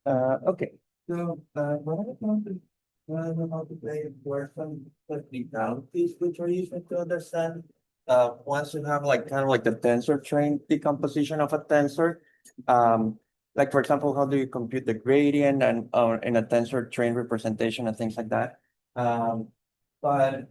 Okay. So, what I want to learn how to play were some technicalities which are useful to understand. Once you have like kind of like the tensor train decomposition of a tensor, um, like for example, how do you compute the gradient and in a tensor train representation and things like that. But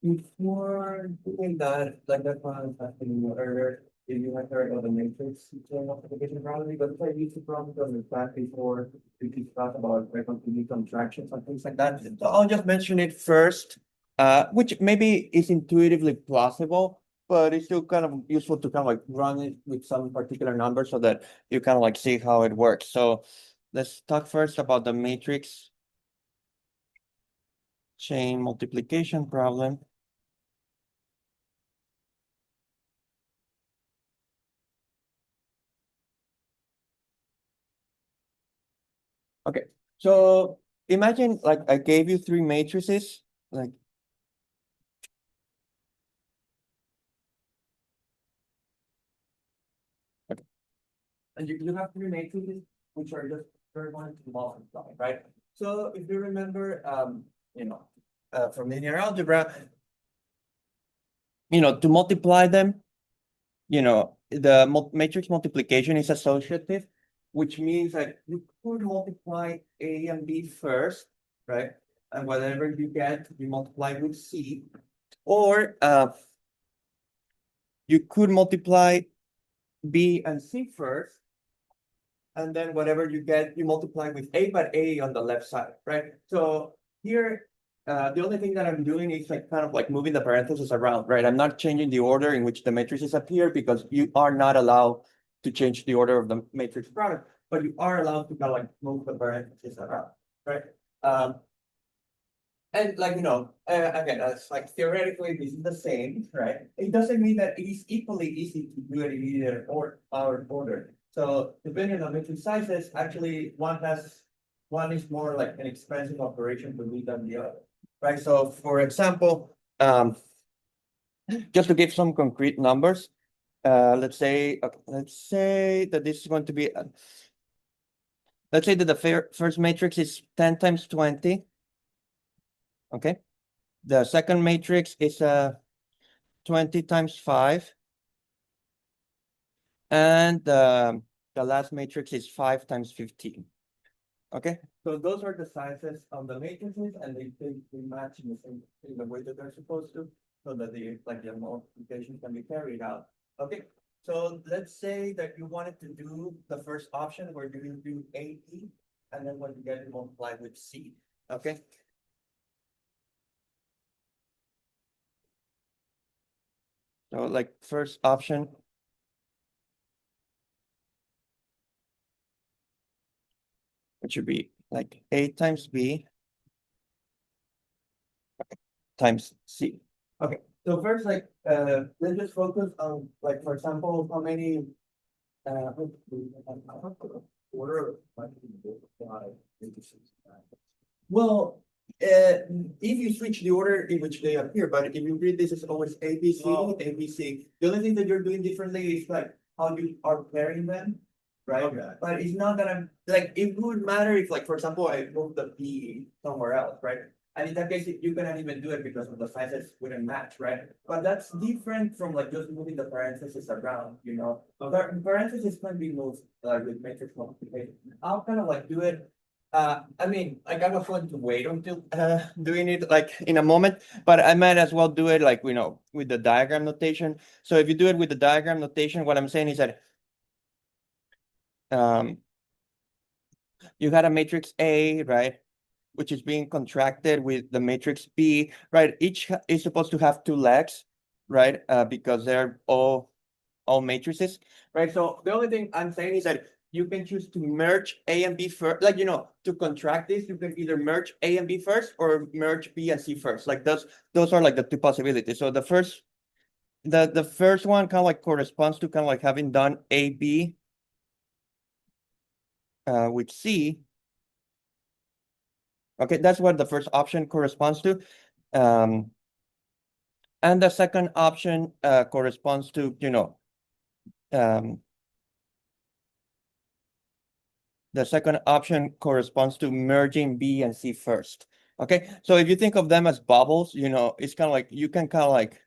before doing that, like that's what I was asking you earlier, if you had heard of the matrix multiplication probability, but if I used to probably understand before we could talk about continued contractions and things like that. So I'll just mention it first, which maybe is intuitively plausible, but it's still kind of useful to kind of like run it with some particular number so that you kind of like see how it works. So let's talk first about the matrix chain multiplication problem. Okay, so imagine like I gave you three matrices, like okay. And you have three matrices which are just very one to multiply, right? So if you remember, you know, from linear algebra, to multiply them, the matrix multiplication is associative, which means that you could multiply A and B first, right? And whatever you get, you multiply with C, or you could multiply B and C first, and then whatever you get, you multiply with A, but A on the left side, right? So here, the only thing that I'm doing is like kind of like moving the parentheses around, right? I'm not changing the order in which the matrices appear because you are not allowed to change the order of the matrix product, but you are allowed to kind of like move the parentheses around, right? And like, again, it's like theoretically this is the same, right? It doesn't mean that it is equally easy to do it in either or our order. So depending on matrix sizes, actually one is more like an expensive operation to do than the other, right? So for example, just to give some concrete numbers, let's say that this is going to be, let's say that the first matrix is 10 times 20. Okay. The second matrix is 20 times 5. And the last matrix is 5 times 15. Okay, so those are the sizes of the matrices, and they match in the way that they're supposed to, so that the multiplication can be carried out. Okay, so let's say that you wanted to do the first option where you do AE, and then when you get it multiplied with C. Okay. So like first option, it should be like A times B times C. Okay, so first, like, let's just focus on, like, for example, how many, order. Well, if you switch the order in which they appear, but if you read this is always A, B, C, A, B, C. The only thing that you're doing differently is like how you are pairing them, right? Okay. But it's not that I'm like it would matter if, like, for example, I move the B somewhere else, right? And in that case, you cannot even do it because of the sizes wouldn't match, right? But that's different from like just moving the parentheses around, you know. Parentheses can be moved with matrix multiplication. I'll kind of like do it. I mean, like I was going to wait until doing it like in a moment, but I might as well do it like with the diagram notation. So if you do it with the diagram notation, what I'm saying is that um, you had a matrix A, right, which is being contracted with the matrix B, right? Each is supposed to have two legs, right? Because they're all matrices, right? So the only thing I'm saying is that you can choose to merge A and B first, like, to contract this, you can either merge A and B first or merge B and C first. Like those are like the two possibilities. So the first one kind of like corresponds to kind of like having done A, B with C. Okay, that's what the first option corresponds to. And the second option corresponds to, um, The second option corresponds to merging B and C first. Okay, so if you think of them as bubbles, it's kind of like you can kind of like,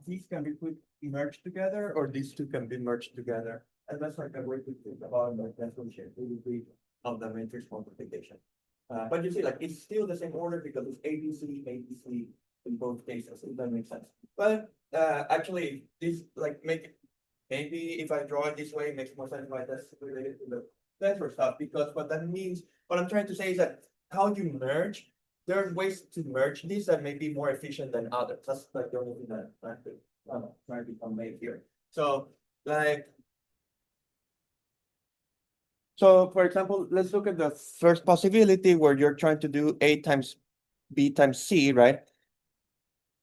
these can be merged together, or these two can be merged together. And that's like a way to think about the differentiation of the matrix multiplication. But you see, like it's still the same order because it's ABC, ABC in both cases, if that makes sense. But actually, this like maybe if I draw it this way, it makes more sense why that's related to the tensor stuff. Because what that means, what I'm trying to say is that how you merge, there are ways to merge these that may be more efficient than others. That's like the only thing that I'm trying to convey here. So like, so for example, let's look at the first possibility where you're trying to do A times B times C, right?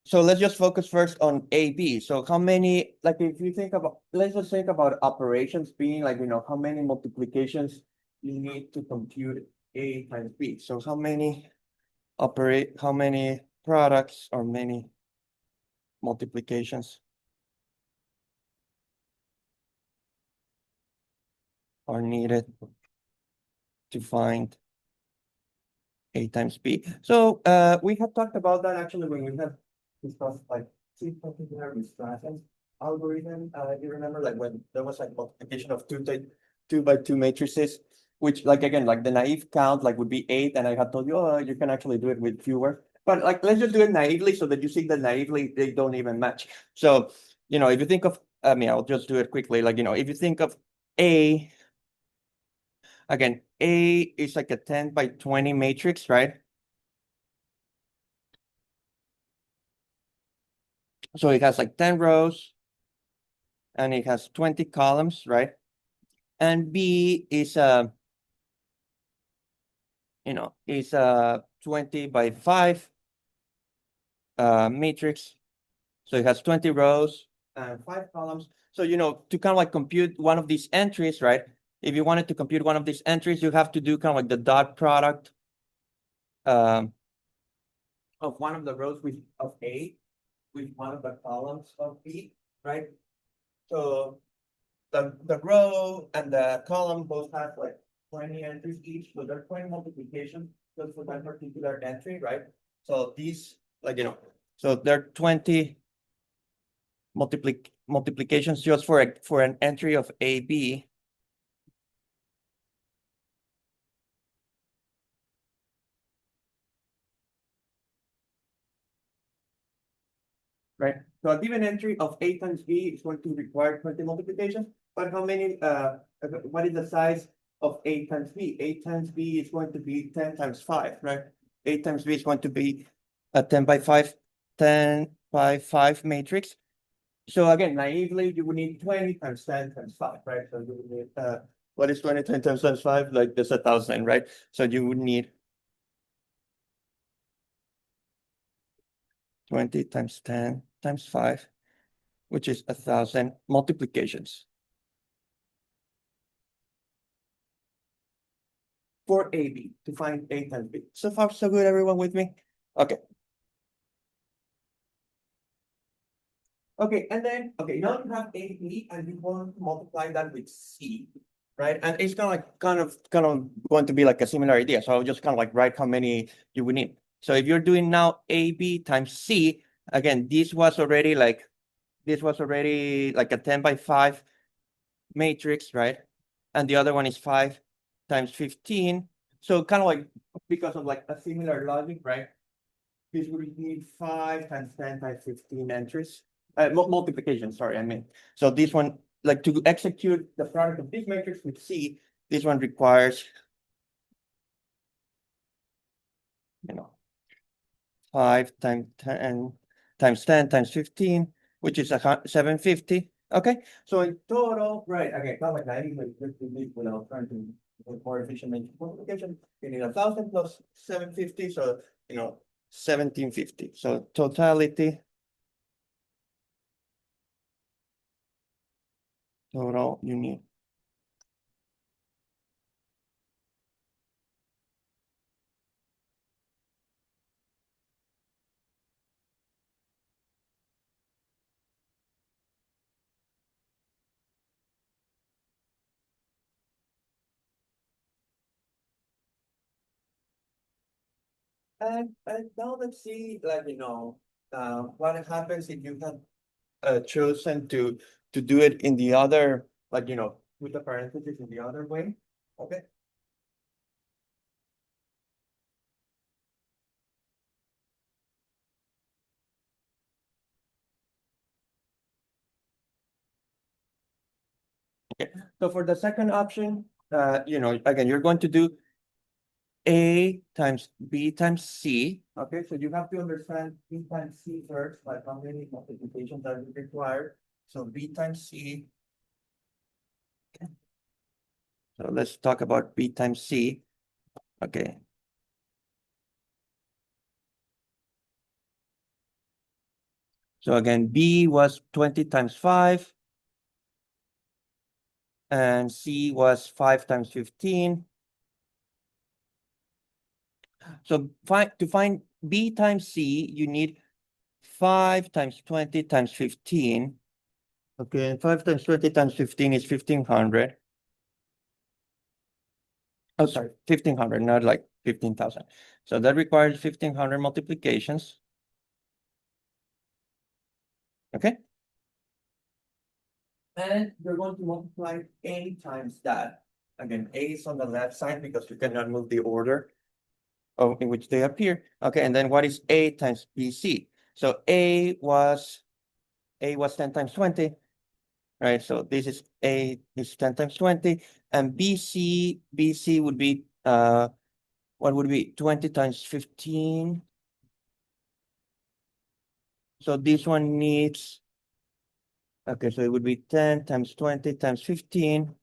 So let's just focus first on AB. So how many, like if you think about, let's just think about operations being like, how many multiplications you need to compute A times B. So how many products or many multiplications are needed to find A times B. So we have talked about that actually when we have discussed like particular restrictions algorithm. You remember like when there was like multiplication of two by two matrices, which like again, like the naive count like would be 8, and I had told you, oh, you can actually do it with fewer. But like let's just do it naively so that you see that naively they don't even match. So, if you think of, I'll just do it quickly. Like, if you think of A, again, A is like a 10 by 20 matrix, right? So it has like 10 rows and it has 20 columns, right? And B is a 20 by 5 matrix. So it has 20 rows and 5 columns. So, to kind of like compute one of these entries, right? If you wanted to compute one of these entries, you have to do kind of like the dot product um, of one of the rows of A with one of the columns of B, right? So the row and the column both have like 20 entries each, so there are 20 multiplications just for that particular entry, right? So these, like, so there are 20 multiplications just for an entry of AB. Right? So a given entry of A times B is going to require 20 multiplications, but what is the size of A times B? A times B is going to be 10 times 5, right? A times B is going to be a 10 by 5 matrix. So again, naively, you would need 20 times 10 times 5, right? So you would need, what is 20 times 5? Like there's 1,000, right? So you would need 20 times 10 times 5, which is 1,000 multiplications for AB to find A times B. So far, so good, everyone with me? Okay. Okay, and then, okay, now you have AB and you want to multiply that with C, right? And it's kind of going to be like a similar idea. So I'll just kind of like write how many you would need. So if you're doing now AB times C, again, this was already like a 10 by 5 matrix, right? And the other one is 5 times 15. So kind of like because of like a similar logic, right? This would need 5 times 10 times 15 entries. Multiplication, sorry, I mean. So this one, like to execute the product of this matrix with C, this one requires, 5 times 10 times 10 times 15, which is 750. Okay, so in total, right, okay, kind of like 90, but just do this without trying to make more efficient multiplication. You need 1,000 plus 750, so 1750. So total you need. And now let's see, like, what happens if you have chosen to do it in the other, like, with the parentheses in the other way. Okay. Okay. So for the second option, again, you're going to do A times B times C. Okay, so you have to understand B times C first, like how many multiplications are required. So B times C. So let's talk about B times C. Okay. So again, B was 20 times 5, and C was 5 times 15. So to find B times C, you need 5 times 20 times 15. Okay, and 5 times 20 times 15 is 1500. Oh, sorry, 1500, not like 15,000. So that requires 1500 multiplications. Okay. And you're going to multiply A times that. Again, A is on the left side because you cannot move the order in which they appear. Okay, and then what is A times BC? So A was 10 times 20, right? So this is A is 10 times 20, and BC would be what would be 20 times 15. So this one needs, okay, so it would be 10 times 20 times 15,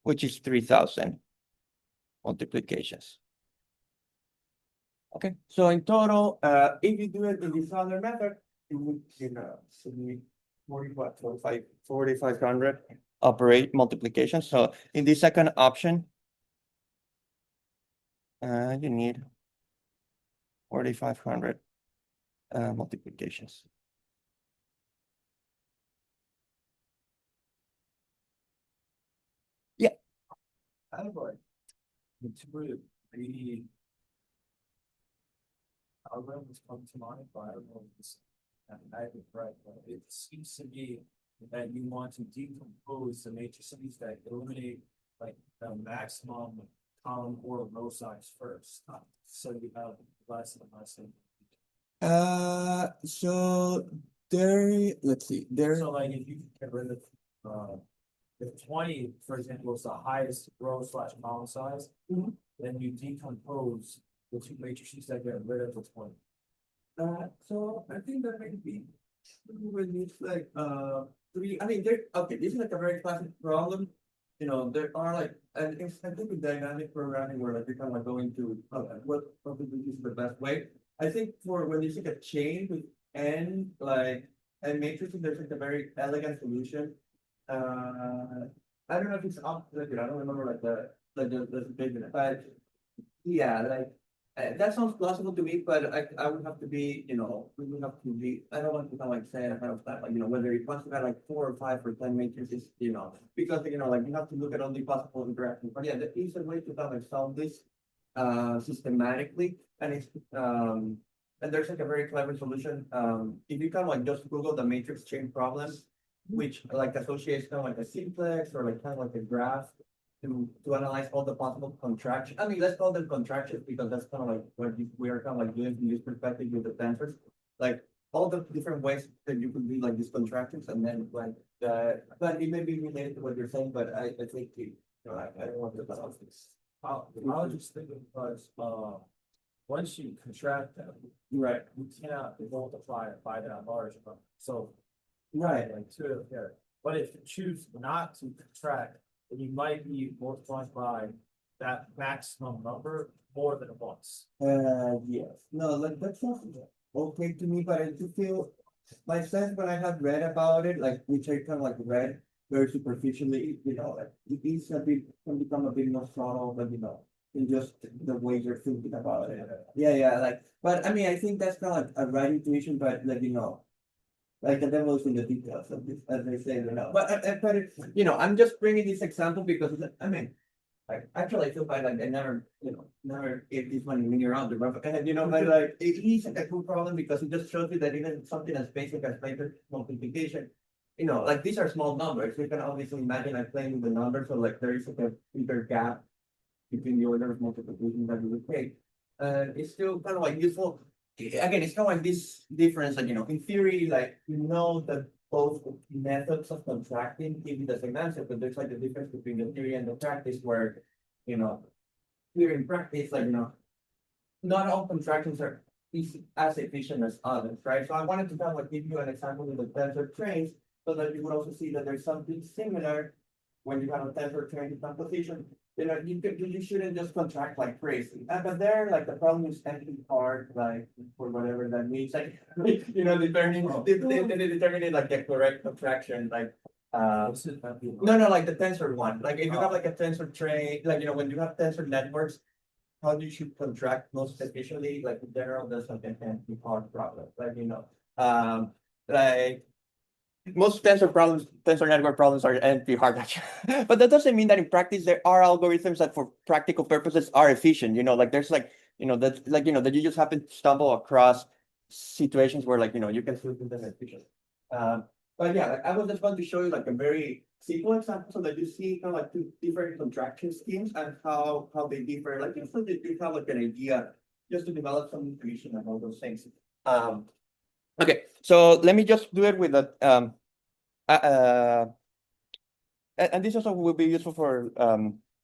which is 3000 multiplications. Okay, so in total, if you do it in this other method, it would, be 4,500 operate multiplication. So in the second option, you need 4,500 multiplications. Yeah. I have like two or three algorithms come to mind, but I don't know if it's mathematically correct, but it seems to me that you want to decompose the matrices that eliminate like the maximum column or row size first. So you have less and less. So there, let's see, there. So like if you get rid of if 20, for example, is the highest row slash column size, then you decompose the two matrices that get rid of the 20. So I think that might be when it's like three. I mean, there. Okay, this is like a very classic problem. There are like, and it's I think with dynamic programming where like you kind of like going to what probably is the best way. I think for when you take a chain with n like and matrices, there's like a very elegant solution. I don't know if it's up. Like, I don't remember like the big, but yeah, like that sounds plausible to me, but I would have to be, we would have to be. I don't want to kind of like say ahead of time, like whether it wants to have like 4 or 5 or 10 matrices, because like you have to look at all the possible interactions. But yeah, the easier way to kind of like solve this systematically, and it's and there's like a very clever solution. If you kind of like just Google the matrix chain problem, which like associates kind of like a simplex or like kind of like a graph to analyze all the possible contractions. I mean, let's call them contractions because that's kind of like what we are kind of like doing from this perspective with the tensors. Like all the different ways that you could do like these contractions, and then like but it may be related to what you're saying, but I think I don't want to balance this. I was just thinking because once you contract them, Right. you cannot multiply it by that large number. So Right. like two here. But if you choose not to contract, then you might be multiplied by that maximum number more than once. Yes. No, like that sounds okay to me, but I do feel my sense when I have read about it, like which I kind of like read very superficially, like it is a bit can become a bit more subtle, but in just the way you're thinking about it. Yeah, like but I mean I think that's kind of like a right intuition, but like like the devil's in the details of this, as they say, But I'm just bringing this example because I mean Like, actually, I feel bad, like, I never, never gave this money when you're out there, but, but like, it is a cool problem because it just shows you that even something as basic as paper multiplication, like, these are small numbers. You can obviously imagine like playing with the numbers, so like, there is like a bigger gap between the order of multiplication that you would take. And it's still kind of like useful. Again, it's kind of like this difference that, in theory, like, that both methods of contracting give you the same answer, but there's like a difference between the theory and the practice where, you know, here in practice, like, not all contractions are as efficient as others, right? So I wanted to kind of like give you an example with the tensor trains so that you would also see that there's something similar when you have a tensor train decomposition. You shouldn't just contract like crazy. But there, like the problem is entry hard, like for whatever that means, like determining like the correct contraction, like no, like the tensor one. Like if you have like a tensor train, like when you have tensor networks, how you should contract most efficiently, like in general, there's like an empty hard problem. Like, like most tensor network problems are NP hard actually. But that doesn't mean that in practice there are algorithms that for practical purposes are efficient. Like there's like, that's like, that you just happen to stumble across situations where like, you can still do them efficient. But yeah, like I was just going to show you like a very simple example so that you see kind of like two different contraction schemes and how they differ, like just so that you have like an idea just to develop some intuition and all those things. Okay, so let me just do it with a and this also will be useful for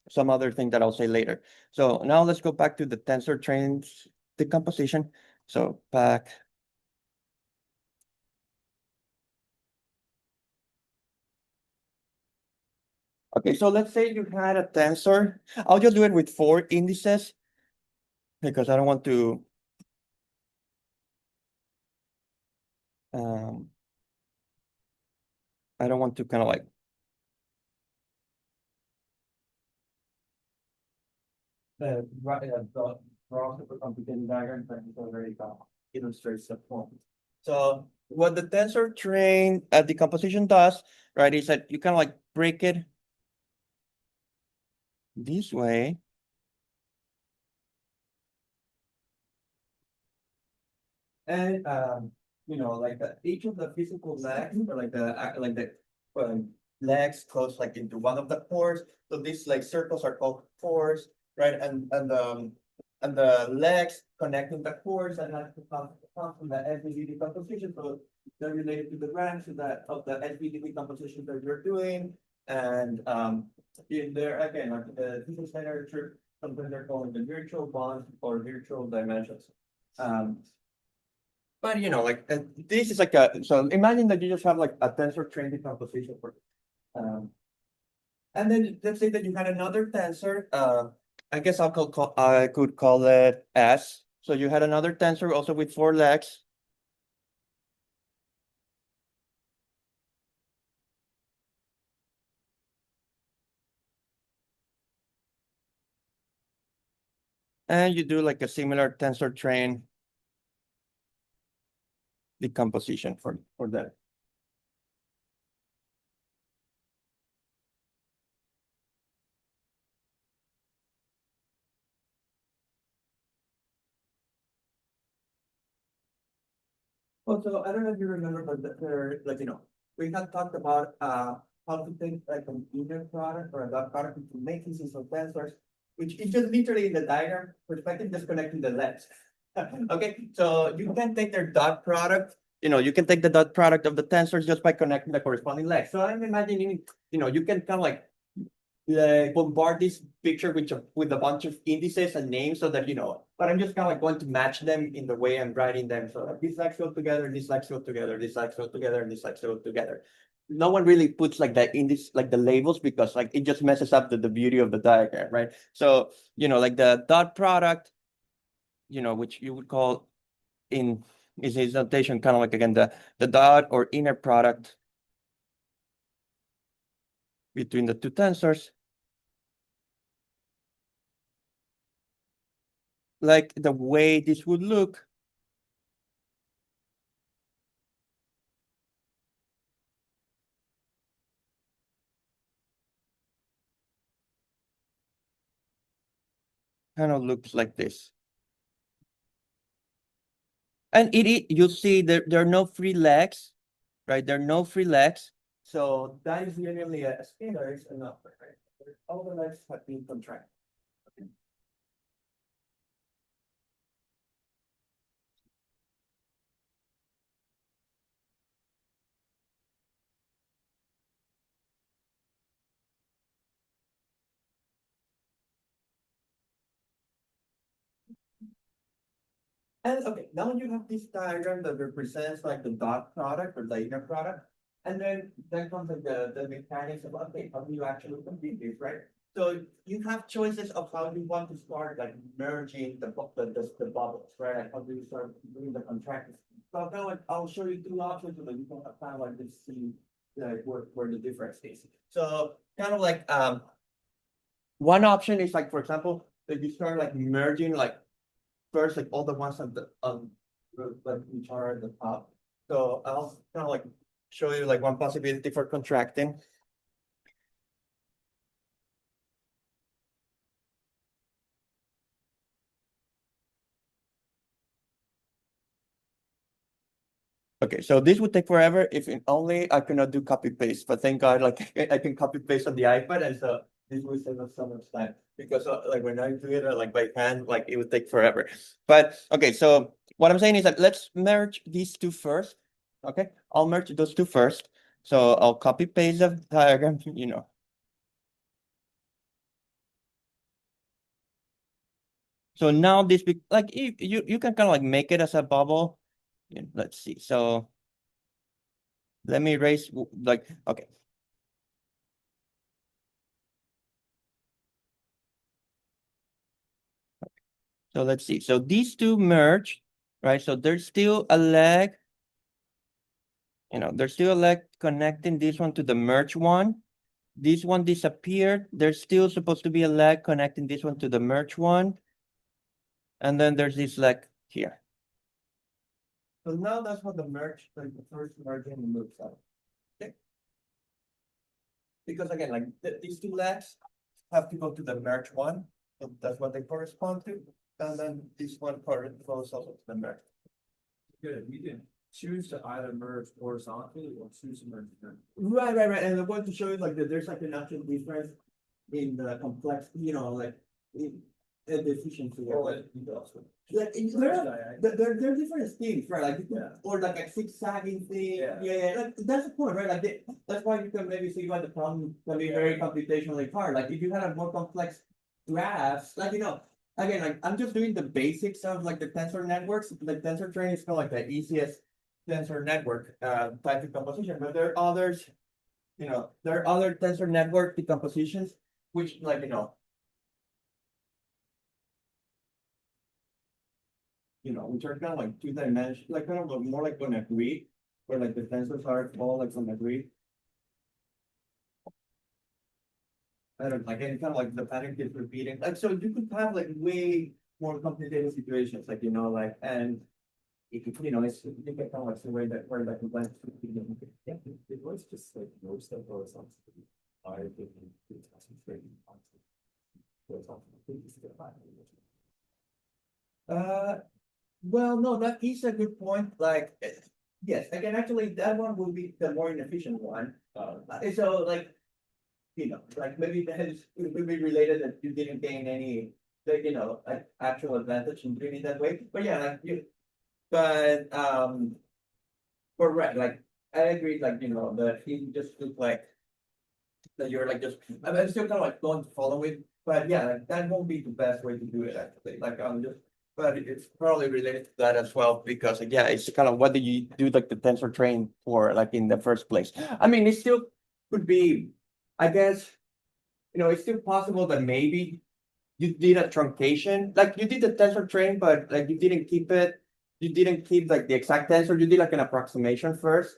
some other thing that I'll say later. So now let's go back to the tensor trains decomposition. So back. Okay, so let's say you had a tensor. I'll just do it with 4 indices because I don't want to um, kind of like draw super complicated diagram, but it's already illustrates the point. So what the tensor train decomposition does, right, is that you kind of like break it this way. And like each of the physical legs, or like the legs close like into one of the pores. So these like circles are called pores, right? And the legs connecting the pores and that come from the SVD decomposition. So they're related to the branch of the SVD decomposition that you're doing. And in there again, like the physics literature, sometimes they're called the virtual bonds or virtual dimensions. But like this is like so imagine that you just have like a tensor train decomposition for um and then let's say that you had another tensor, I guess I could call it S. So you had another tensor also with 4 legs. And you do like a similar tensor train decomposition for that. Also, I don't know if you remember, but there, like, we had talked about how to take like an inner product or a dot product into matrices of tensors, which is just literally in the diagram perspective, just connecting the legs. Okay, so you can take their dot product, you can take the dot product of the tensors just by connecting the corresponding legs. So I'm imagining, you can kind of like bombard this picture with a bunch of indices and names so that but I'm just kind of like going to match them in the way I'm writing them. So like these legs go together, these legs go together, these legs go together, and these legs go together. No one really puts like the index, like the labels, because like it just messes up the beauty of the diagram, right? So like the dot product, which you would call in is his notation kind of like again the dot or inner product between the two tensors. Like the way this would look kind of looks like this. And you see there are no free legs, right? There are no free legs. So that is usually a scalar is enough, right? All the legs have been contracted. And okay, now you have this diagram that represents like the dot product or the inner product. And then comes like the mechanics of okay, how do you actually complete this, right? So you have choices of how you want to start like merging the bubbles, right? Like how do you start doing the contractions? So now like, I'll show you two options so that you can kind of like just see like where the difference is. So kind of like one option is like for example, that you start like merging like first like all the ones on the like which are at the top. So I'll kind of like show you like one possibility for contracting. Okay, so this would take forever if only I cannot do copy paste, but thank God like I can copy paste on the iPad, and so this will save us so much time because like when I do it like by hand, like it would take forever. But okay, so what I'm saying is that let's merge these two first. Okay, I'll merge those two first. So I'll copy paste the diagram, you know. So now this like you can kind of like make it as a bubble. Yeah, let's see. So let me erase like okay. So let's see. So these two merge, right? So there's still a leg, you know, there's still a leg connecting this one to the merge one. This one disappeared. There's still supposed to be a leg connecting this one to the merge one. And then there's this leg here. So now that's what the merge, like the first merging looks like. Okay. Because again, like these two legs have to go to the merge one. So that's what they correspond to. And then this one goes also to the merge. Good, you can choose to either merge horizontally or choose to merge vertically. Right. And I want to show you like that there's like an actual difference in the complex, you know, like in the efficiency. Oh, Like Yeah. there are different things, right? Like Yeah. or like a zigzagging thing. Yeah. Like that's the point, right? Like that's why you can maybe see why the problem can be very computationally hard. Like if you had a more complex graphs, like you know, again, like I'm just doing the basics of like the tensor networks. The tensor train is kind of like the easiest tensor network type decomposition, but there are others, you know, there are other tensor network decompositions which like which are kind of like two-dimensional, like kind of more like on a grid, where like the tensors are all like on a grid. I don't like any kind of like the pattern keeps repeating. Like so you could have like way more complicated situations, like like and it could, it's you can kind of like the way that where like the lens Yeah, it was just like most of those on I didn't concentrate on those on well, no, that is a good point. Like, yes, again, actually, that one will be the more inefficient one. So, like, like maybe that is it will be related that you didn't gain any, like, like actual advantage in doing it that way. But yeah, like but correct. Like, I agree. Like, that it just looked like that you're like just. I'm still kind of like going to follow it, but yeah, like, that won't be the best way to do it actually. Like, just. But it's probably related to that as well because like, yeah, it's kind of what do you do like the tensor train for like in the first place? I mean, it still could be, I guess, it's still possible that maybe you did a truncation, like you did the tensor train, but like you didn't keep it, you didn't keep like the exact tensor, you did like an approximation first.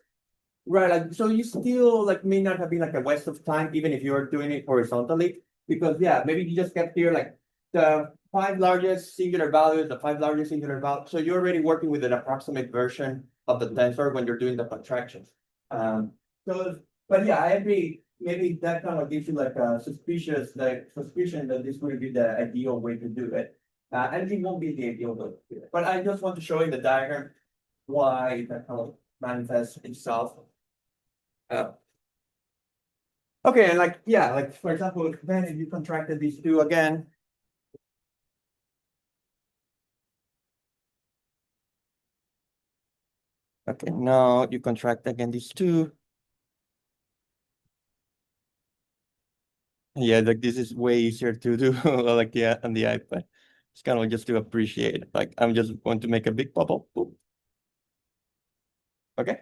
Right, like so you still like may not have been like a waste of time even if you were doing it horizontally because yeah maybe you just kept here like the five largest singular values, the five largest singular values. So you're already working with an approximate version of the tensor when you're doing the contractions. So but yeah, I agree. maybe that kind of gives you like a suspicion that this will be the ideal way to do it. And it won't be the ideal way to do it. But I just want to show you the diagram why that kind of manifests itself. Uh, okay, and like, yeah, like for example, then if you contracted these two again. Okay, now you contract again these two. Yeah, like this is way easier to do like yeah on the iPad. It's kind of just to appreciate it. Like I'm just going to make a big bubble. Boop. Okay.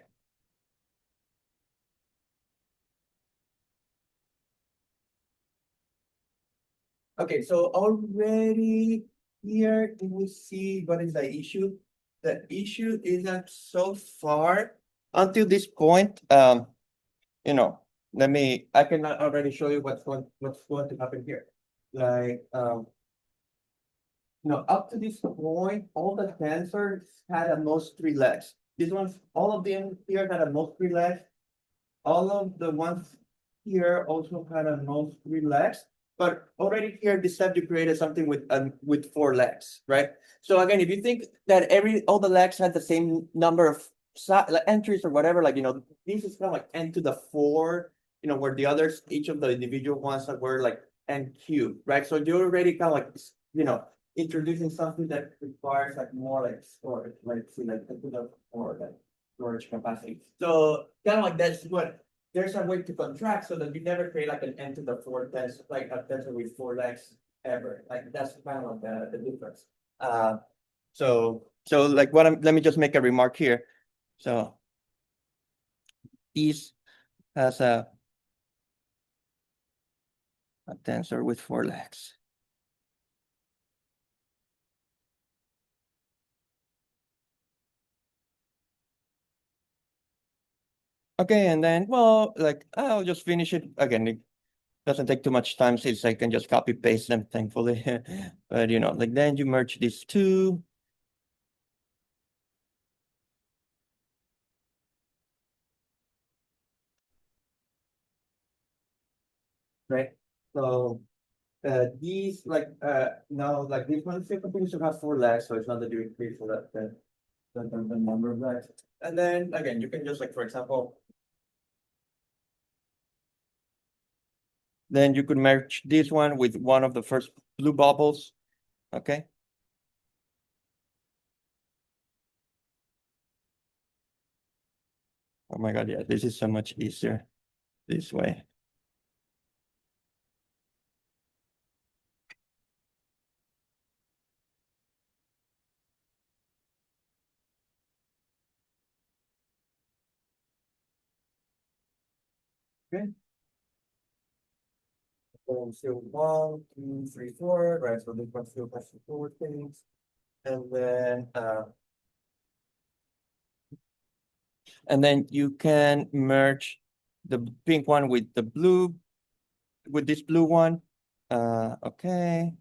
Okay, so already here we see what is the issue. The issue is that so far until this point, you know, I can already show you what's going to happen here. Like up to this point, all the tensors had at most three legs. These ones, all of them here had at most three legs. All of the ones here also had at most three legs. But already here, this step you created something with four legs, right? So again, if you think that all the legs had the same number of like entries or whatever, like this is kind of like n to the four, where the others, each of the individual ones that were like n cubed, right? So you're already kind of like introducing something that requires like more like storage, like see like n to the four, like storage capacity. So kind of like that's what there's a way to contract so that you never create like an n to the four tensor, like a tensor with four legs ever. Like that's kind of like the difference. So like let me just make a remark here. So this has a tensor with four legs. Okay, and then well, like I'll just finish it again. It doesn't take too much time since I can just copy paste them, thankfully. But like then you merge these two. Right. So these like now like this one still continues to have four legs, so it's not that you increase for the number of legs. And then again, you can just like for example, then you could merge this one with one of the first blue bubbles. Okay. Oh my god, yeah, this is so much easier this way. Okay. So still 1, 2, 3, 4, right? So this one still has the four things. And then you can merge the pink one with the blue, with this blue one. Okay.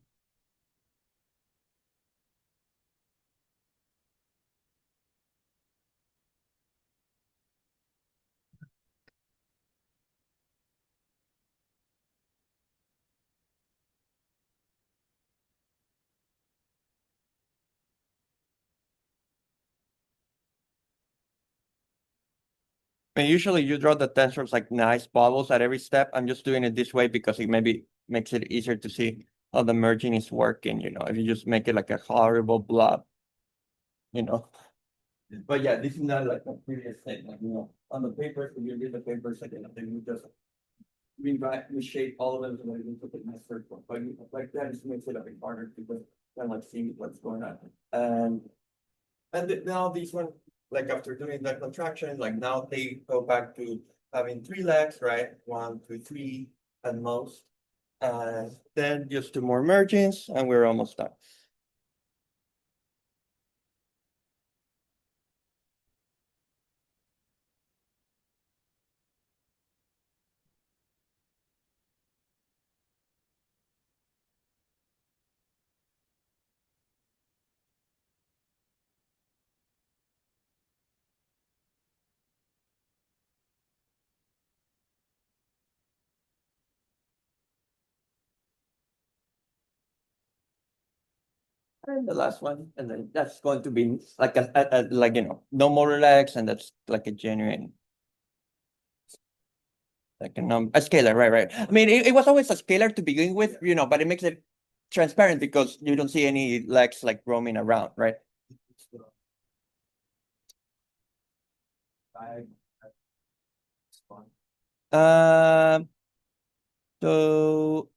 And usually you draw the tensors like nice bubbles at every step. I'm just doing it this way because it maybe makes it easier to see how the merging is working, if you just make it like a horrible blob, you know. But yeah, this is not like a previous thing, like, on the papers, when you read the papers, like, then you just reshape all of them so that you can put it in a circle. But like that just makes it a bit harder because kind of like seeing what's going on. Now these one, like after doing the contraction, like now they go back to having three legs, right? 1, 2, 3 at most. And then just two more mergings and we're almost done. And the last one, and then that's going to be like like, no more legs, and that's like a genuine, like a scalar, right? I mean, it was always a scalar to begin with, but it makes it transparent because you don't see any legs like roaming around, right? I, it's fun. Um, so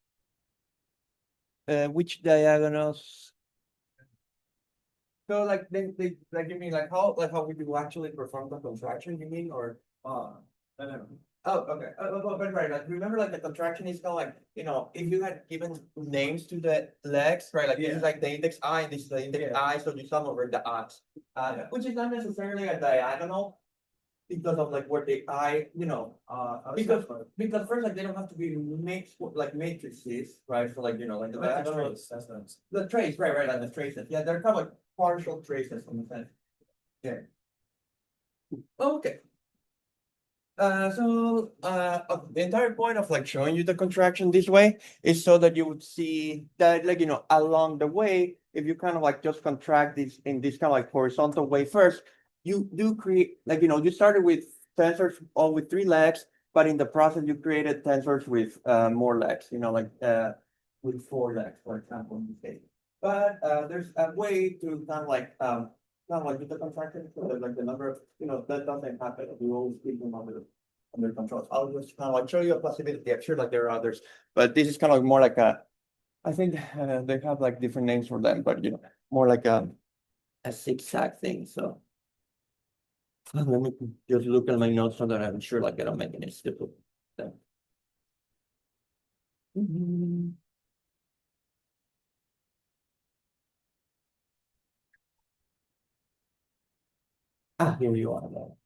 which diagonals? So like they like you mean like how would you actually perform the contraction, you mean, or No, no, oh, okay. But right, like remember, like the contraction is kind of like, if you had given names to the legs, right? Like this Yeah. is like the index I, and this is the index Yeah. I, so you sum over the odds, Yeah. which is not necessarily a diagonal because of like where the I, because because first, like they don't have to be mixed like matrices, right? So like like the Like the diagonal, trace, that's nice. the trace, right, like the traces. Yeah, they're kind of like partial traces in a sense. Yeah. Okay. The entire point of like showing you the contraction this way is so that you would see that, like, along the way, if you kind of like just contract this in this kind of like horizontal way first, you do create, like, you started with tensors all with 3 legs, but in the process you created tensors with more legs, like with 4 legs, for example, in this case. But there's a way to kind of like with the contraction, so that like the number of, that doesn't happen. You always keep them under control. I'll just kind of like show you a possibility. I'm sure like there are others, but this is kind of more like I think they have like different names for them, but more like a zigzag thing. So let me just look at my notes so that I'm sure like I don't make any stupid thing. Mhm. Here you are now.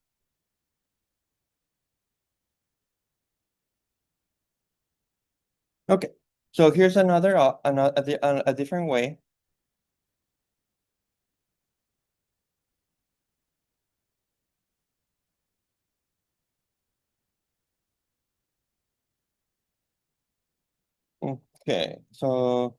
Okay, so here's another a different way. Okay, so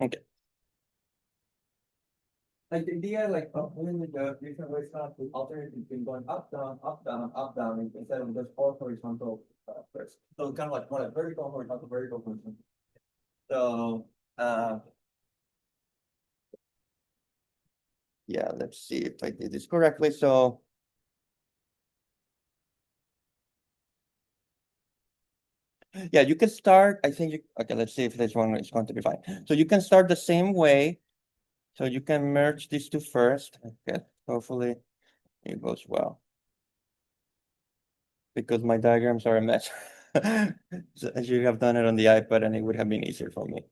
okay. Like the idea, like of doing the different ways to alternate between going up, down, up, down, up, down, instead of just all horizontal first. So kind of like more like vertical, horizontal, vertical, horizontal. So yeah, let's see if I did this correctly. So yeah, you can start. I think okay. Let's see if this one is going to be fine. So you can start the same way. So you can merge these two first. Okay, hopefully it goes well because my diagrams are a mess. So I should have done it on the iPad and it would have been easier for me.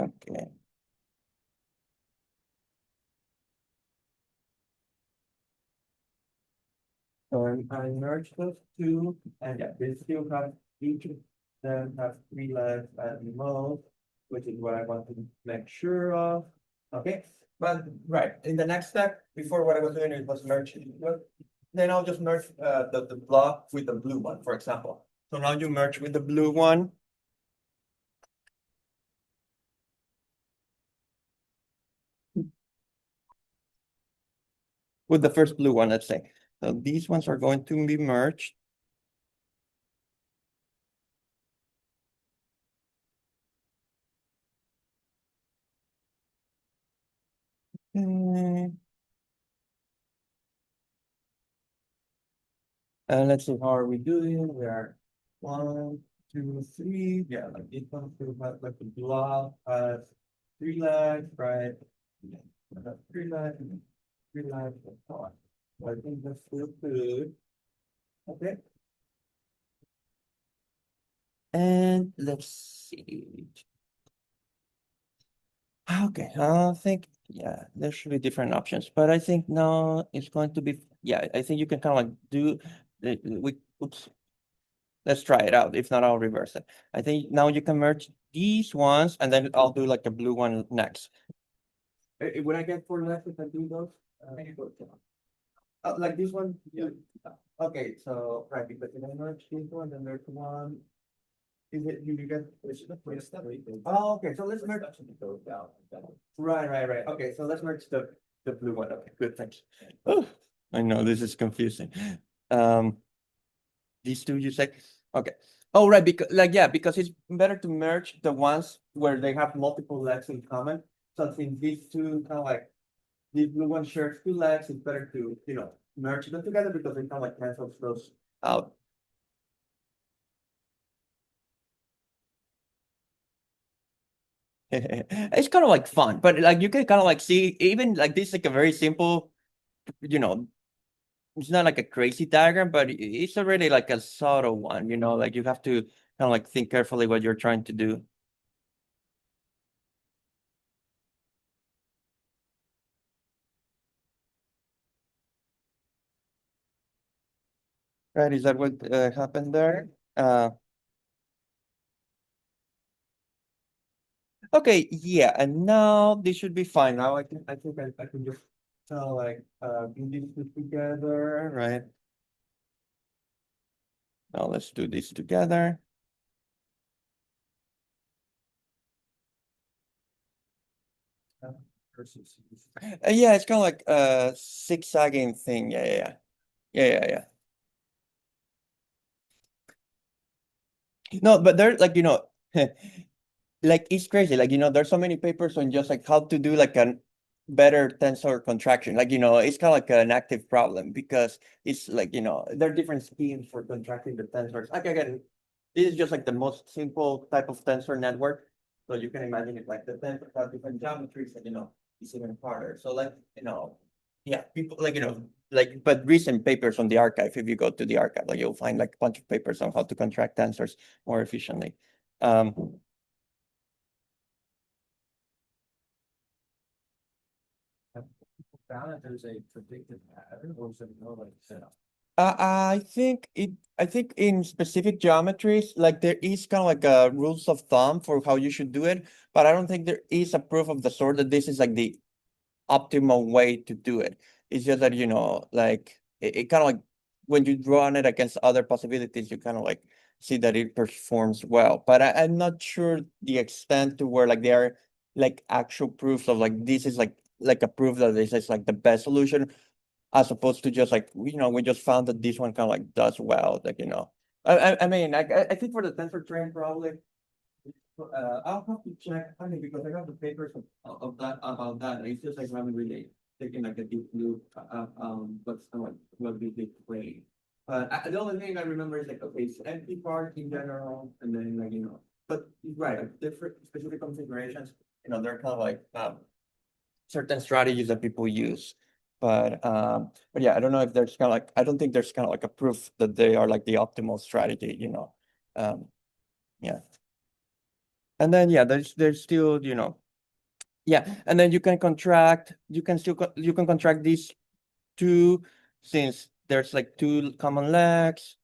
Okay. So I merged those two, and yeah, they still have each of them have 3 legs at the most, which is what I want to make sure of. Okay, but right, in the next step, before what I was doing, it was merging. Then I'll just merge the block with the blue one, for example. So now you merge with the blue one. With the first blue one, let's say. So these ones are going to be merged. And let's see, how are we doing? We are 1, 2, 3. Yeah, like it comes to about like the block has 3 legs, right? Yeah, 3 legs, 3 legs, and so on. So I think that's still good. Okay. And let's see. Okay, I think Yeah, there should be different options, but I think now it's going to be, yeah, I think you can kind of like do oops, let's try it out. If not, I'll reverse it. I think now you can merge these ones and then I'll do like a blue one next. Would I get four left if I do those? Like this one? Yeah. Okay, so, right, because if I merge this one, then there's one. Is it, you get? Oh, okay, so let's merge. Right. Okay, so let's merge the blue one. Okay, good, thanks. Oh, I know this is confusing. Um, these two you say, okay. Oh, right, because like, yeah, because it's better to merge the ones where they have multiple legs in common. So since these two kind of like, this blue one shares two legs, it's better to, merge them together because they kind of like cancels those out. It's kind of like fun, but like you can kind of like see even like this like a very simple, you know, it's not like a crazy diagram, but it's already like a subtle one, like you have to kind of like think carefully what you're trying to do. Right? Is that what happened there? Okay, yeah, and now this should be fine. Now I think I can just kind of like do these two together, right? Now let's do this together. Yeah, it's kind of like a zigzagging thing. Yeah. No, but there's like, like it's crazy. Like, there's so many papers on just like how to do like a better tensor contraction. Like, it's kind of like an active problem because it's like, there are different schemes for contracting the tensors. Like again, this is just like the most simple type of tensor network. So you can imagine it like the tensors have different geometries and, it's even harder. So like, yeah, people like, like, but recent papers on the archive, if you go to the archive, like you'll find like a bunch of papers on how to contract tensors more efficiently. Um, Found that there's a predicted pattern, or is it more like setup? I think in specific geometries, like there is kind of like a rules of thumb for how you should do it, but I don't think there is a proof of the sort that this is like the optimal way to do it. It's just that, like it kind of like when you run it against other possibilities, you kind of like see that it performs well. But I'm not sure the extent to where like there are like actual proofs of like this is like a proof that this is like the best solution as opposed to just like we just found that this one kind of like does well, like I mean I think for the tensor train probably I'll have to check honey because I got the papers of that about that. It's just like I haven't really taken like a deep look what's like what we did play. But the only thing I remember is like okay, it's empty part in general, and then like but right, like different specific configurations, they're kind of like certain strategies that people use. But yeah, I don't know if there's kind of like I don't think there's kind of like a proof that they are like the optimal strategy. Um, yeah. And then yeah, there's still, yeah, and then you can still you can contract these two since there's like two common legs.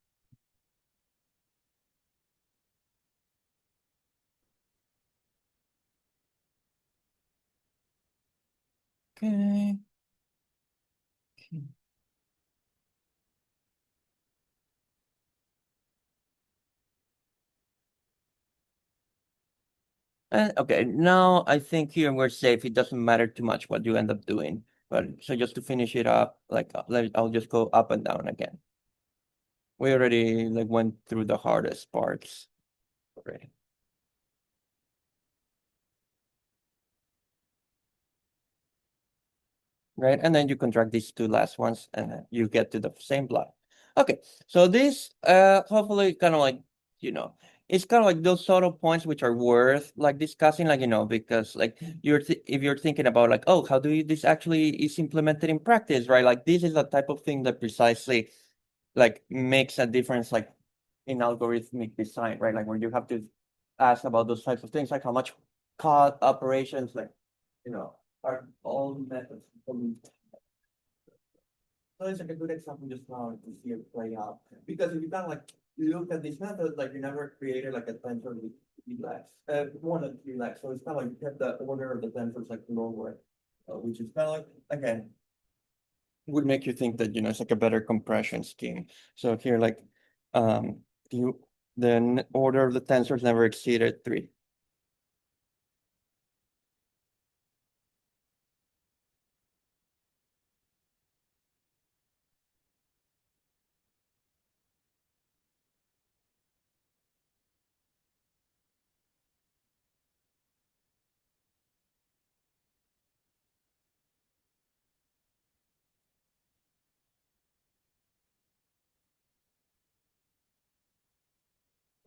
Okay. And okay, now I think here we're safe. It doesn't matter too much what you end up doing. But so just to finish it up, like I'll just go up and down again. We already like went through the hardest parts already. Right? And then you contract these two last ones and then you get to the same block. Okay, so this hopefully kind of like, you know, it's kind of like those sort of points which are worth like discussing, like, because like if you're thinking about like, oh, how do you this actually is implemented in practice, right? Like this is the type of thing that precisely like makes a difference like in algorithmic design, right? Like where you have to ask about those types of things, like how much code operations, like, are all So it's like a good example just now to see it play out. Because if you kind of like look at this method, like you never created like a tensor with relax, more than relax. So it's kind of like you kept the order of the tensors like lower, which is kind of like, again, would make you think that, it's like a better compression scheme. So here, like, you, the order of the tensors never exceeded 3.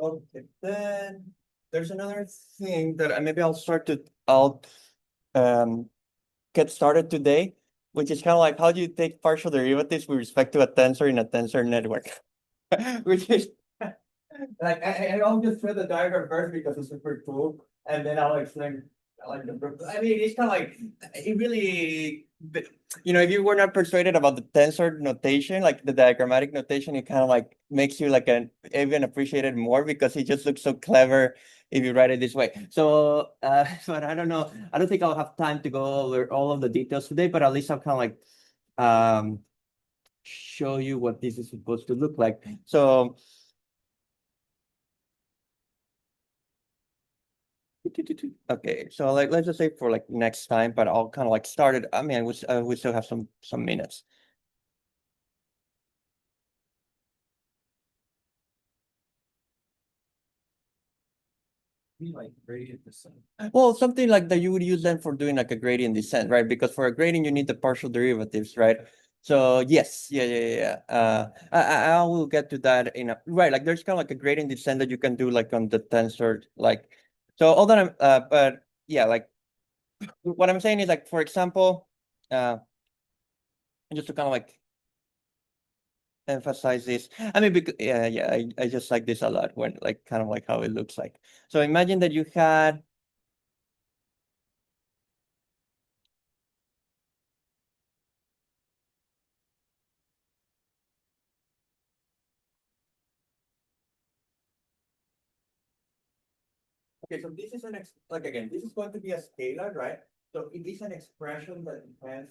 Okay, then there's another thing that maybe I'll um get started today, which is kind of like how do you take partial derivatives with respect to a tensor in a tensor network? Which is like I'll just throw the diagram first because it's super cool, and then I'll explain like I mean, it's kind of like it really, if you were not persuaded about the tensor notation, like the diagrammatic notation, it kind of like makes you like even appreciate it more because it just looks so clever if you write it this way. So, but I don't know. I don't think I'll have time to go over all of the details today, but at least I'll kind of like show you what this is supposed to look like. So. Okay, so like let's just say for like next time, but I'll kind of like start it. I mean, we still have some minutes. Be like gradient descent. Well, something like that you would use them for doing like a gradient descent, right? Because for a gradient you need the partial derivatives, right? So yes, yeah. I will get to that in a right. Like there's kind of like a gradient descent that you can do like on the tensor, like so. All that but yeah, like what I'm saying is like for example, just to kind of like emphasize this. I mean, because yeah, I just like this a lot when like kind of like how it looks like. So imagine that you had okay, so this is like again, this is going to be a scalar, right? So it is an expression that depends,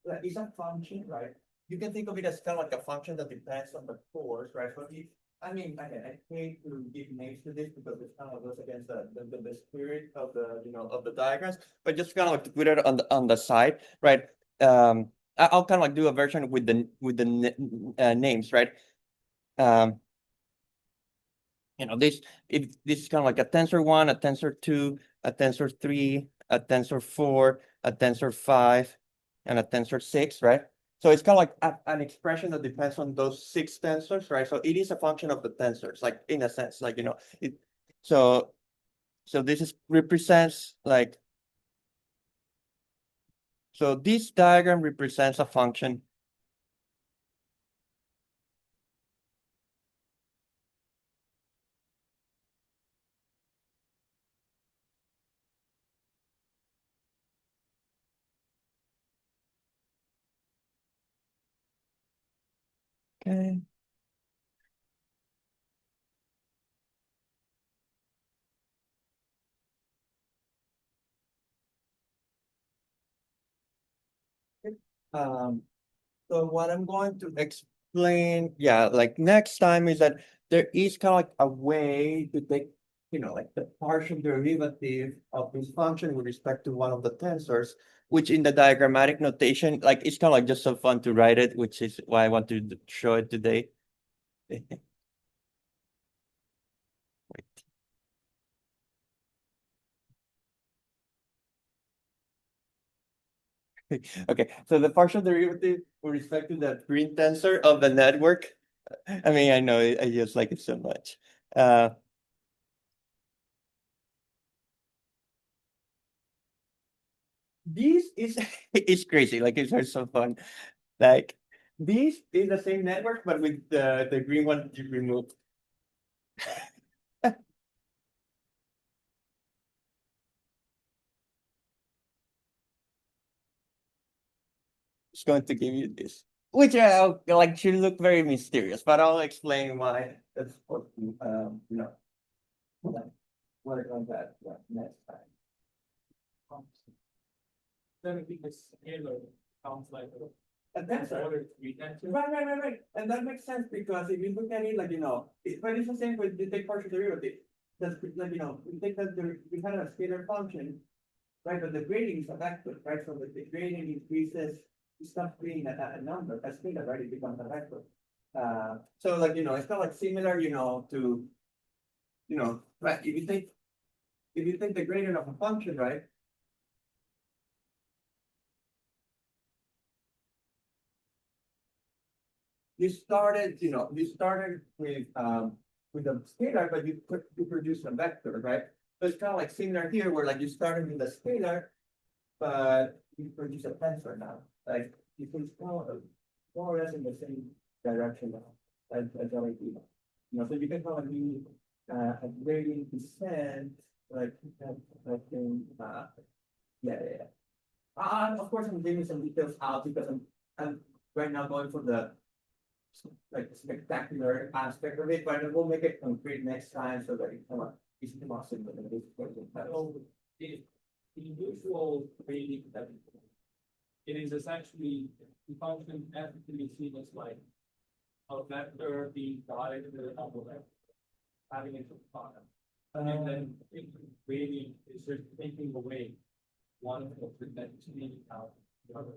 like it's a function, right? You can think of it as kind of like a function that depends on the force, right? So if I mean, again, I hate to give names to this because it kind of goes against the spirit of of the diagrams, but just kind of like to put it on the side, right? I'll kind of like do a version with the names, right? Um, this is kind of like a tensor 1, a tensor 2, a tensor 3, a tensor 4, a tensor 5, and a tensor 6, right? So it's kind of like an expression that depends on those 6 tensors, right? So it is a function of the tensors, like in a sense, like it. So this is represents like so this diagram represents a function. Okay. Um, So what I'm going to explain, yeah, like next time is that there is kind of like a way to take, like the partial derivative of this function with respect to one of the tensors, which in the diagrammatic notation, like it's kind of like just so fun to write it, which is why I want to show it today. Okay, so the partial derivative with respect to the green tensor of the network. I mean, I know I just like it so much. This is it's crazy. Like it's so fun. Like this is the same network, but with the green one you removed. It's going to give you this, which like should look very mysterious, but I'll explain why that's what work on that next time. Then it becomes scalar, sounds like. And that's right. Order three tensors. Right. And that makes sense because if you look at it like, but it's the same with the take partial derivative. That's like, we take that we had a scalar function, right? But the gradient is a vector, right? So the gradient increases, it stops being a number, a scalar, right? It becomes a vector. So like, it's kind of like similar, to, right? If you take the gradient of a function, right? You started with a scalar, but you produce a vector, right? So it's kind of like similar here, where like you started with a scalar, but you produce a tensor now. Like you can more or less in the same direction now as LED. So you can call it a gradient descent, like yeah. Of course, I'm giving some details out because I'm right now going for the like spectacular aspect of it, but we'll make it concrete next time so that it come up. It's more simple than this. So the usual way that it is essentially the function ethically seen as like a vector being divided into a number vector, having it to the product. And then the gradient is just taking away one of the dimension out the other.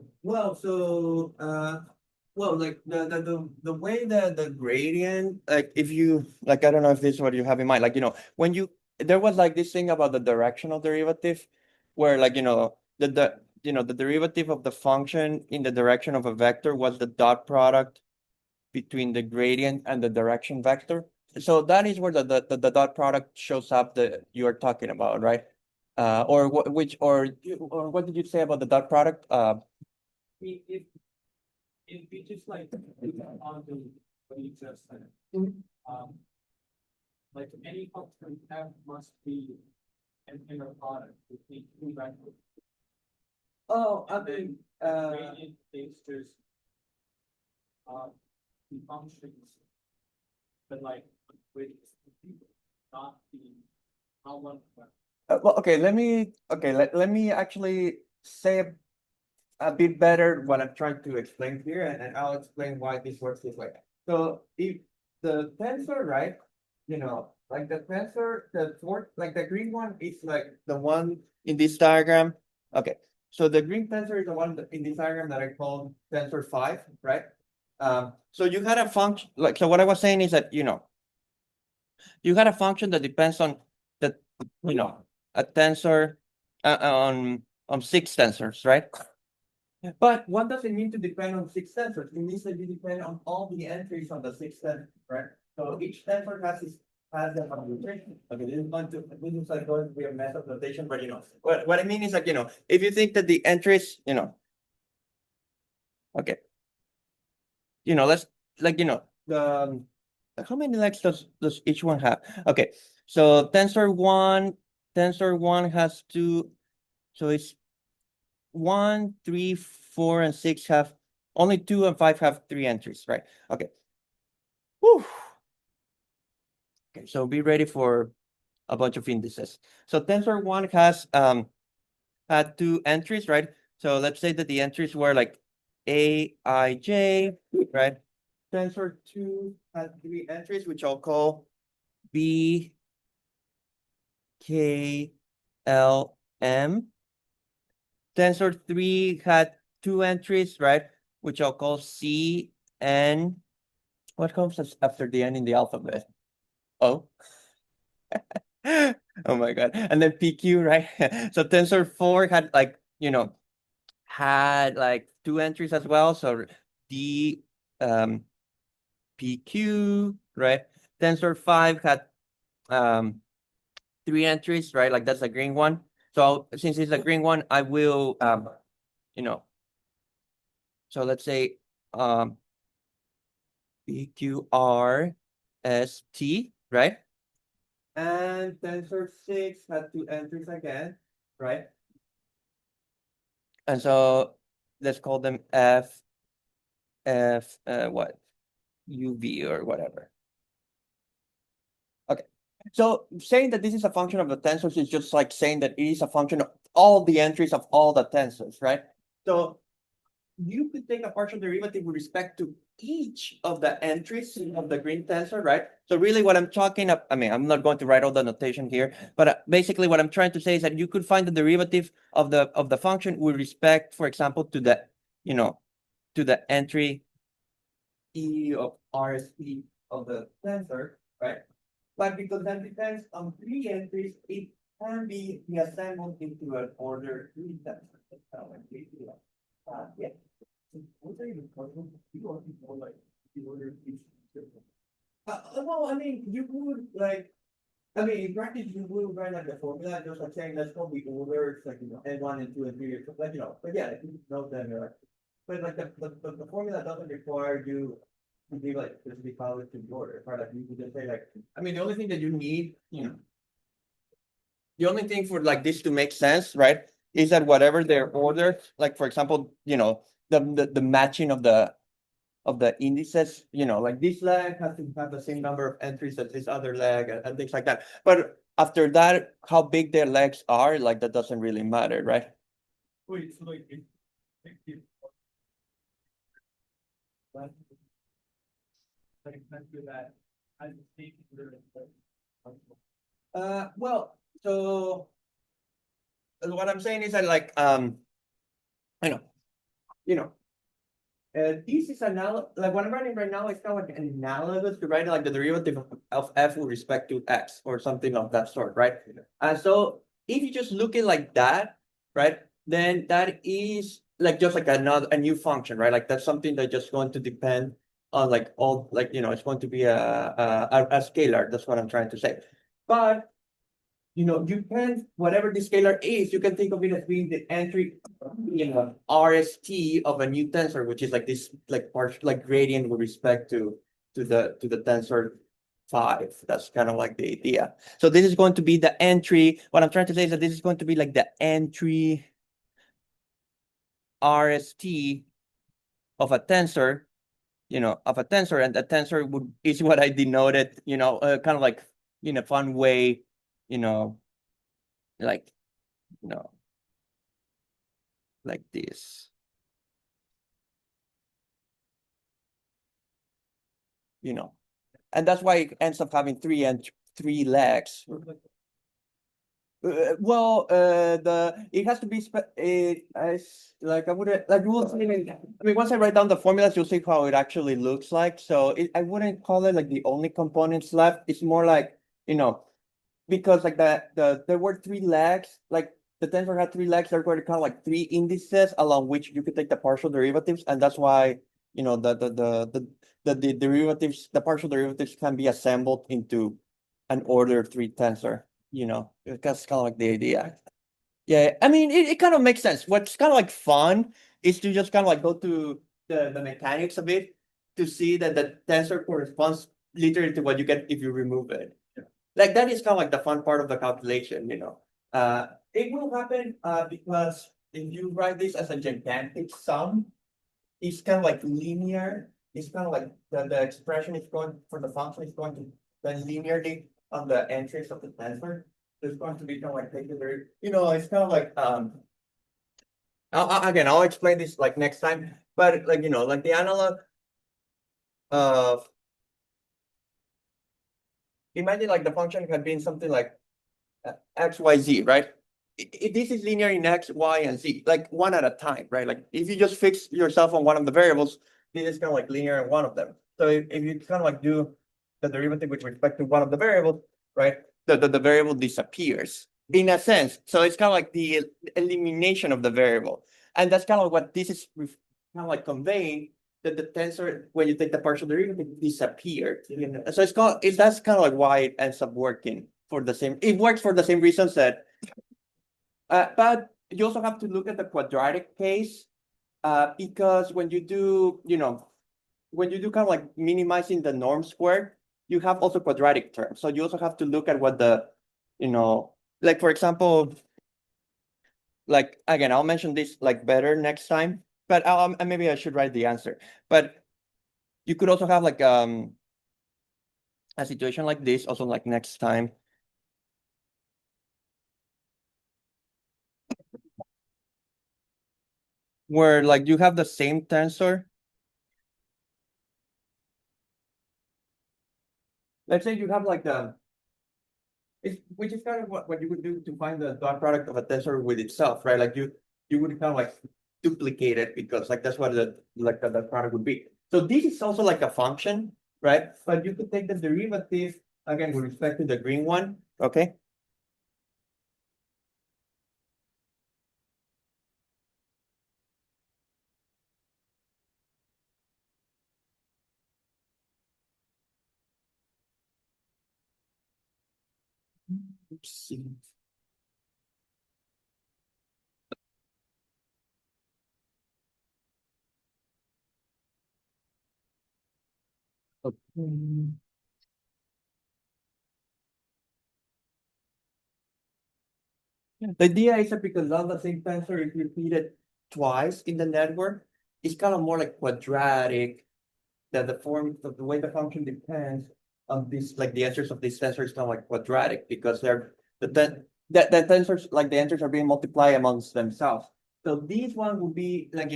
Well, like the way that the gradient, like if you like, I don't know if this is what you have in mind, like when there was like this thing about the directional derivative, where like the derivative of the function in the direction of a vector was the dot product between the gradient and the direction vector. So that is where the dot product shows up that you are talking about, right? Or what did you say about the dot product? If it'd be just like on the what you just said. Like any function f must be an inner product between two vectors. Oh, I And then mean, gradient is just the functions, but like with not the not one vector. well, okay, let me actually say a bit better what I'm trying to explain here, and I'll explain why this works this way. So if the tensor, right, like the tensor, like the green one is like the one in this diagram. Okay, so the green tensor is the one in this diagram that I called tensor 5, right? So you had a function, like, so what I was saying is that, you had a function that depends on the, a tensor on 6 tensors, right? But what does it mean to depend on 6 tensors? It means that you depend on all the entries on the 6 tensors, right? So each tensor has the computation. Okay, this is like going to be a mess of notation, but what I mean is like, if you think that the entries, okay, let's like, the how many legs does each one have? Okay, so tensor one has two, so it's 1, 3, 4, and 6 have only 2 and 5 have 3 entries, right? Okay. Whew. Okay, so be ready for a bunch of indices. So tensor 1 has had 2 entries, right? So let's say that the entries were like A, I, J, right? Tensor 2 had 3 entries, which I'll call B, K, L, M. Tensor 3 had 2 entries, right? Which I'll call C, N. What comes after the N in the alphabet? O. Oh my God. And then PQ, right? So tensor 4 had like, had like 2 entries as well. So D, PQ, right? Tensor 5 had 3 entries, right? Like that's a green one. So since it's a green one, I will so let's say PQRST, right? And tensor 6 had 2 entries again, right? And so let's call them what? UV or whatever. Okay, so saying that this is a function of the tensors is just like saying that it is a function of all the entries of all the tensors, right? So you could take a partial derivative with respect to each of the entries of the green tensor, right? So really what I'm talking about, I mean, I'm not going to write all the notation here, but basically what I'm trying to say is that you could find the derivative of the function with respect, for example, to the, to the entry E of RSP of the tensor, right? But because that depends on three entries, it can be reassembled into an order three tensor. Yeah. Well, I mean, you would like, I mean, in practice, you would write like the formula, just like saying that's gonna be ordered, like, N1 and 2 and 3, or like, but yeah, if you know them, you're like, but like the formula doesn't require you to be like, just be followed to the order, right? Like, you can just say like, I mean, the only thing that you need, the only thing for like this to make sense, right, is that whatever they're ordered, like for example, the matching of the indices, like this leg has to have the same number of entries as this other leg and things like that. But after that, how big their legs are, like that doesn't really matter, right? Wait, so like, that, I think Well, so what I'm saying is that like I know, you know, this is like what I'm writing right now is kind of like analogous to writing like the derivative of f with respect to x or something of that sort, right? And so if you just look at like that, right, then that is like just like a new function, right? Like that's something that's just going to depend on like all like it's going to be a scalar. That's what I'm trying to say. But you can, whatever the scalar is, you can think of it as being the entry, RST of a new tensor, which is like this, like partial, like gradient with respect to the tensor 5. That's kind of like the idea. So this is going to be the entry. What I'm trying to say is that this is going to be like the entry RST of a tensor, and the tensor is what I denoted, kind of like in a fun way, like like this, and that's why it ends up having three legs. Well, it has to be like I wouldn't like we'll see. I mean, once I write down the formulas, you'll see how it actually looks like. So I wouldn't call it like the only components left. It's more like because like there were three legs, like the tensor had three legs. There were kind of like three indices along which you could take the partial derivatives, and that's why the derivatives, the partial derivatives can be assembled into an order 3 tensor. That's kind of like the idea. Yeah, I mean, it kind of makes sense. What's kind of like fun is to just kind of like go to the mechanics of it to see that the tensor corresponds literally to what you get if you remove it. Like that is kind of like the fun part of the calculation, it will happen because if you write this as a gigantic sum, it's kind of like linear. It's kind of like the expression is going for the function is going to then linearly on the entries of the tensor. There's going to be kind of like take the very, it's kind of like again, I'll explain this like next time, but like like the analog of imagine like the function had been something like x, y, z, right? This is linear in x, y, and z, like one at a time, right? Like if you just fix yourself on one of the variables, this is kind of like linear in one of them. So if you kind of like do the derivative with respect to one of the variables, right? The variable disappears in a sense. So it's kind of like the elimination of the variable. And that's kind of what this is kind of like conveying that the tensor, when you take the partial derivative, disappeared. So that's kind of like why it ends up working it works for the same reasons that, but you also have to look at the quadratic case, because when you do, kind of like minimizing the norm squared, you have also quadratic terms. So you also have to look at what like for example, like again, I'll mention this like better next time, but and maybe I should write the answer. But you could also have like a situation like this also like next time. Where like you have the same tensor. Let's say you have like which is kind of what you would do to find the dot product of a tensor with itself, right? Like you would kind of like duplicate it because like that's what the product would be. So this is also like a function, right? But you could take the derivative again with respect to the green one, okay? Oopsie. Okay. The idea is that because all the same tensor is repeated twice in the network, it's kind of more like quadratic, that the way the function depends on this, like the answers of these tensors is kind of like quadratic because the tensors, like the answers are being multiplied amongst themselves. So this one would be like,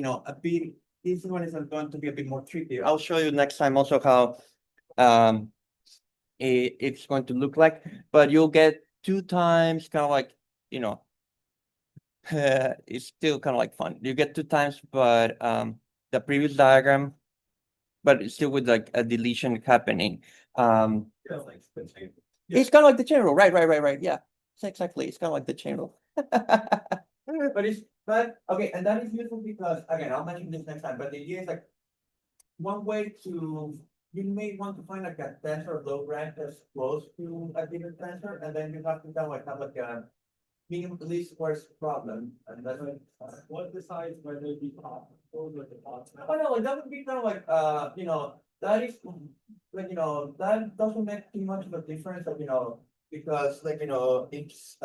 this one is going to be a bit more tricky. I'll show you next time also how um it's going to look like, but you'll get two times kind of like, you know, it's still kind of like fun. You get two times, but the previous diagram, but it's still with like a deletion happening. Yeah, like, the chain. It's kind of like the chain rule, right. Yeah, it's exactly. It's kind of like the chain rule. But okay, and that is useful because again, I'll mention this next time. But the idea is like one way to you may want to find like a tensor low rank that's close to a given tensor, and then you have to kind of like have like a minimum least worst problem, and that's What decides whether it be top, or the top? oh no, like that would be kind of like that is like that doesn't make too much of a difference, like because like it's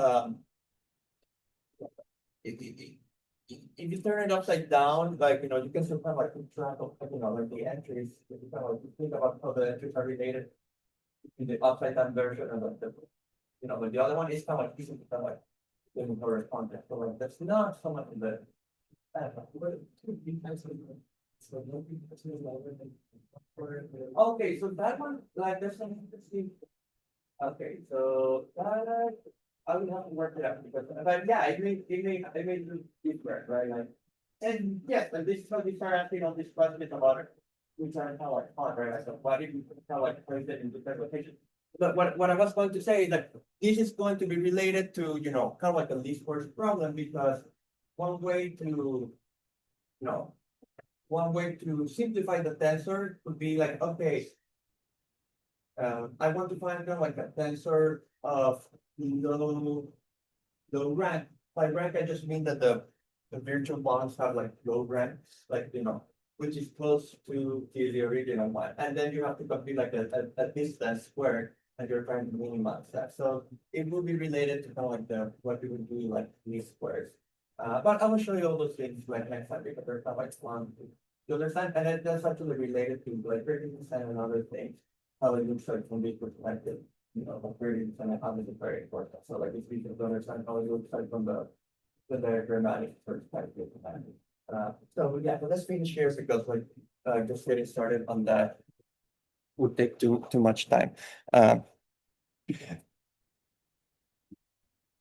if you turn it upside down, like you can still kind of like keep track of like, like the entries. If you kind of like think about how the entries are related in the upside down version and like but the other one is kind of like easy to kind of like inventory context. So like that's not so much in the okay, so that one, like, there's some interesting. Okay, so that I would have to work it out because, but yeah, it may do different, right? Like, and yes, and this is how we start asking all these questions about it, which are kind of like fun, right? Like, so why did we kind of like place it into presentation? But what I was going to say is that this is going to be related to, kind of like a least worst problem because one way to, no, one way to simplify the tensor would be like, okay, I want to find kind of like a tensor of low rank. By rank, I just mean that the virtual bonds have like low rank, like, which is close to the original one. And then you have to complete like a distance squared and you're trying to minimize that. So it will be related to kind of like what you would do like least squares. But I will show you all those things like next time because they're kind of like fun to understand. And that's actually related to like gradient descent and other things, how it looks like from this perspective. Like gradient descent and how this is very important. So like it's easy to understand how it looks like from the diagrammatic perspective. So yeah, but let's finish here because like just getting started on that would take too much time.